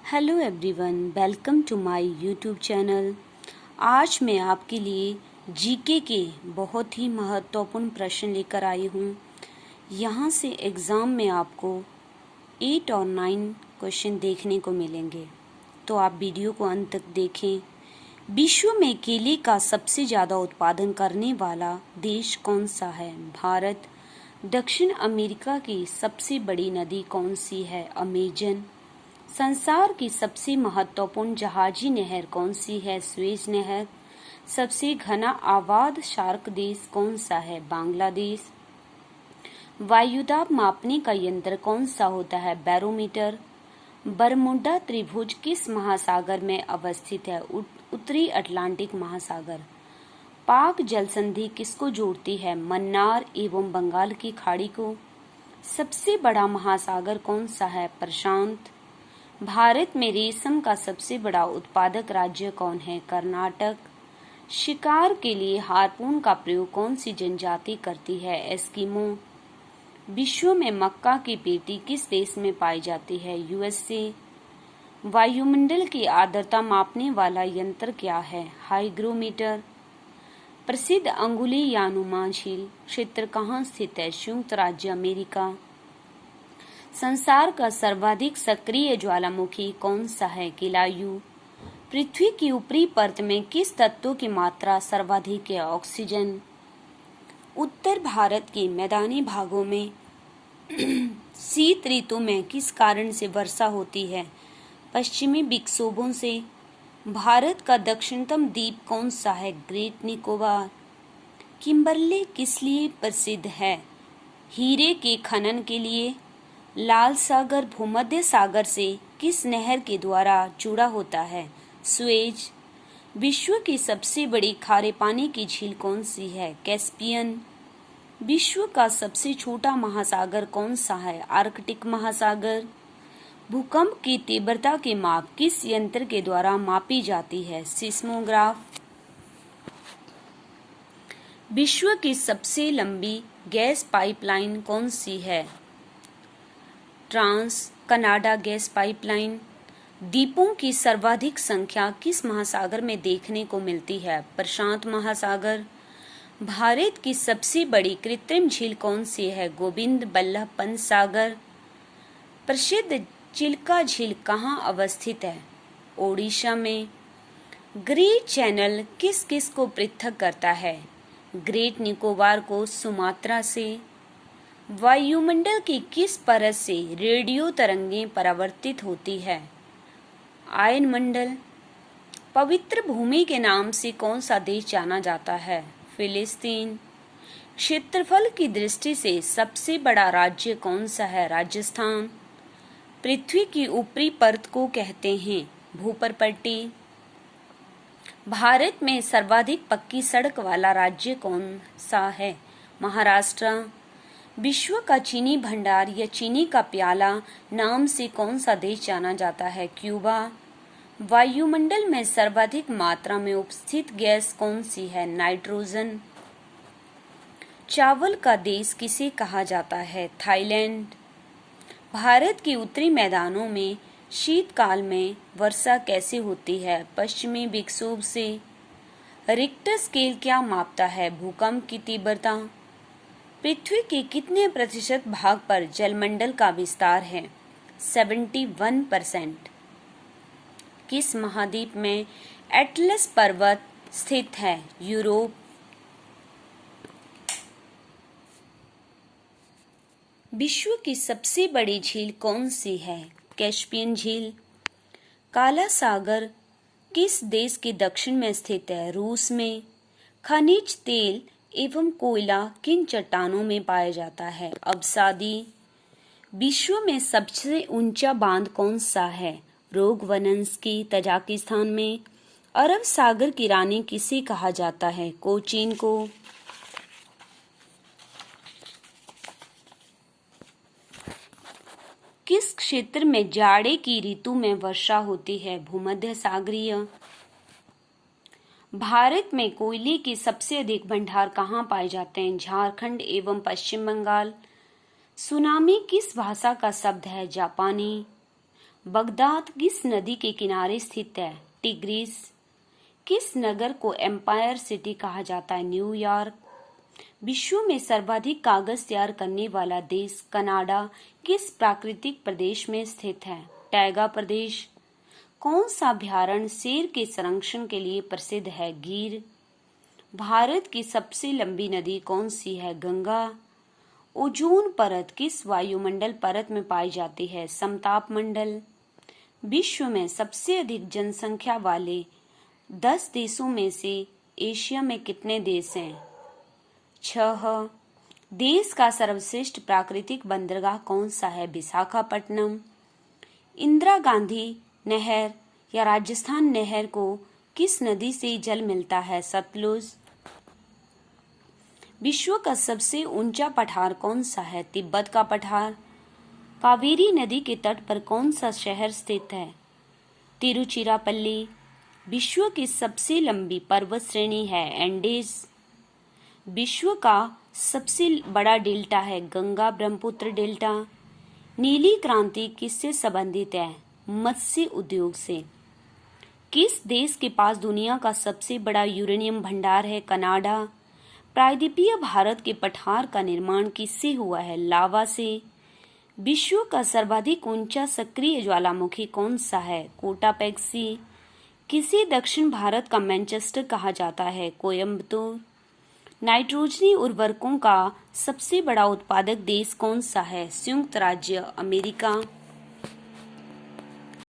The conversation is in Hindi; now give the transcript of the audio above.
Hello everyone, welcome to my YouTube channel. आज मैं आपके लिए जीके के बहुत ही महत्वपूर्ण प्रश्न लेकर आई हूँ। यहाँ से एग्ज़ाम में आपको 8 और 9 क्वेश्चन देखने को मिलेंगे, तो आप वीडियो को अंत तक देखें। विश्व में केले का सबसे ज़्यादा उत्पादन करने वाला देश कौन सा है? भारत। दक्षिण अमेरिका की सबसे बड़ी नदी कौन सी है? अमेजन। संसार की सबसे महत्वपूर्ण जहाजी नहर कौन सी है? सुएज नहर। सबसे घना आबाद सार्क देश कौन सा है? बांग्लादेश। वायुदाब मापने का यंत्र कौन सा होता है? बैरोमीटर। बरमुडा त्रिभुज किस महासागर में अवस्थित है? उत्तरी अटलांटिक महासागर। पाक जल संधि किसको जोड़ती है? मन्नार एवं बंगाल की खाड़ी को। सबसे बड़ा महासागर कौन सा है? प्रशांत। भारत में रेशम का सबसे बड़ा उत्पादक राज्य कौन है? कर्नाटक। शिकार के लिए हार्पून का प्रयोग कौन सी जनजाति करती है? एस्किमो। विश्व में मक्का की पेटी किस देश में पाई जाती है? यूएसए। वायुमंडल की आर्द्रता मापने वाला यंत्र क्या है? हाइग्रोमीटर। प्रसिद्ध अंगुली यानुमा झील क्षेत्र कहाँ स्थित है? संयुक्त राज्य अमेरिका। संसार का सर्वाधिक सक्रिय ज्वालामुखी कौन सा है? केलायु। पृथ्वी की ऊपरी परत में किस तत्व की मात्रा सर्वाधिक है? ऑक्सीजन। उत्तर भारत के मैदानी भागों में शीत ऋतु में किस कारण से वर्षा होती है? पश्चिमी विक्षोभों से। भारत का दक्षिणतम द्वीप कौन सा है? ग्रेट निकोबार। किम्बरले किस लिए प्रसिद्ध है? हीरे के खनन के लिए। लाल सागर भूमध्य सागर से किस नहर के द्वारा जुड़ा होता है? सुएज। विश्व की सबसे बड़ी खारे पानी की झील कौन सी है? कैस्पियन। विश्व का सबसे छोटा महासागर कौन सा है? आर्कटिक महासागर। भूकंप की तीव्रता की माप किस यंत्र के द्वारा मापी जाती है? सिस्मोग्राफ। विश्व की सबसे लंबी गैस पाइपलाइन कौन सी है? Trans Canada gas pipeline. द्वीपों की सर्वाधिक संख्या किस महासागर में देखने को मिलती है? प्रशांत महासागर। भारत की सबसे बड़ी कृत्रिम झील कौन सी है? गोविंद बल्लभ पंत सागर। प्रसिद्ध चिल्का झील कहाँ अवस्थित है? ओडिशा में। ग्रेट चैनल किस किस को पृथक करता है? ग्रेट निकोबार को सुमात्रा से। वायुमंडल की किस परत से रेडियो तरंगें परावर्तित होती है? आयनमंडल। पवित्र भूमि के नाम से कौन सा देश जाना जाता है? फिलिस्तीन। क्षेत्रफल की दृष्टि से सबसे बड़ा राज्य कौन सा है? राजस्थान। पृथ्वी की ऊपरी परत को कहते हैं भूपरपट्टी। भारत में सर्वाधिक पक्की सड़क वाला राज्य कौन सा है? महाराष्ट्र। विश्व का चीनी भंडार या चीनी का प्याला नाम से कौन सा देश जाना जाता है? क्यूबा। वायुमंडल में सर्वाधिक मात्रा में उपस्थित गैस कौन सी है? नाइट्रोजन। चावल का देश किसे कहा जाता है? थाईलैंड। भारत के उत्तरी मैदानों में शीतकाल में वर्षा कैसे होती है? पश्चिमी विक्षोभ से। रिक्टर स्केल क्या मापता है? भूकंप की तीव्रता। पृथ्वी के कितने प्रतिशत भाग पर जलमंडल का विस्तार है? 71%। किस महाद्वीप में एटलस पर्वत स्थित है? यूरोप। विश्व की सबसे बड़ी झील कौन सी है? कैस्पियन झील। काला सागर किस देश के दक्षिण में स्थित है? रूस में। खनिज तेल एवं कोयला किन चट्टानों में पाया जाता है? अवसादी। विश्व में सबसे ऊंचा बांध कौन सा है? रोगवनस्की तजाकिस्तान में। अरब सागर की रानी किसे कहा जाता है? कोचीन को। किस क्षेत्र में जाड़े की ऋतु में वर्षा होती है? भूमध्य सागरीय। भारत में कोयले के सबसे अधिक भंडार कहाँ पाए जाते हैं? झारखंड एवं पश्चिम बंगाल। सुनामी किस भाषा का शब्द है? जापानी। बगदाद किस नदी के किनारे स्थित है? टिग्रिस। किस नगर को एम्पायर सिटी कहा जाता है? न्यूयॉर्क। विश्व में सर्वाधिक कागज तैयार करने वाला देश कनाडा किस प्राकृतिक प्रदेश में स्थित है? टैगा प्रदेश। कौन सा अभयारण्य शेर के संरक्षण के लिए प्रसिद्ध है? गिर। भारत की सबसे लंबी नदी कौन सी है? गंगा। ओजोन परत किस वायुमंडल परत में पाई जाती है? समताप मंडल। विश्व में सबसे अधिक जनसंख्या वाले 10 देशों में से एशिया में कितने देश हैं? 6। देश का सर्वश्रेष्ठ प्राकृतिक बंदरगाह कौन सा है? विशाखापट्टनम। इंदिरा गांधी नहर या राजस्थान नहर को किस नदी से जल मिलता है? सतलुज। विश्व का सबसे ऊंचा पठार कौन सा है? तिब्बत का पठार। कावेरी नदी के तट पर कौन सा शहर स्थित है? तिरुचिरापल्ली। विश्व की सबसे लंबी पर्वत श्रेणी है एंडीज। विश्व का सबसे बड़ा डेल्टा है गंगा ब्रह्मपुत्र डेल्टा। नीली क्रांति किससे संबंधित है? मत्स्य उद्योग से। किस देश के पास दुनिया का सबसे बड़ा यूरेनियम भंडार है? कनाडा। प्रायद्वीपीय भारत के पठार का निर्माण किससे हुआ है? लावा से। विश्व का सर्वाधिक ऊंचा सक्रिय ज्वालामुखी कौन सा है? कोटापेक्सी। किसे दक्षिण भारत का मैनचेस्टर कहा जाता है? कोयम्बतूर। नाइट्रोजनी उर्वरकों का सबसे बड़ा उत्पादक देश कौन सा है? संयुक्त राज्य अमेरिका।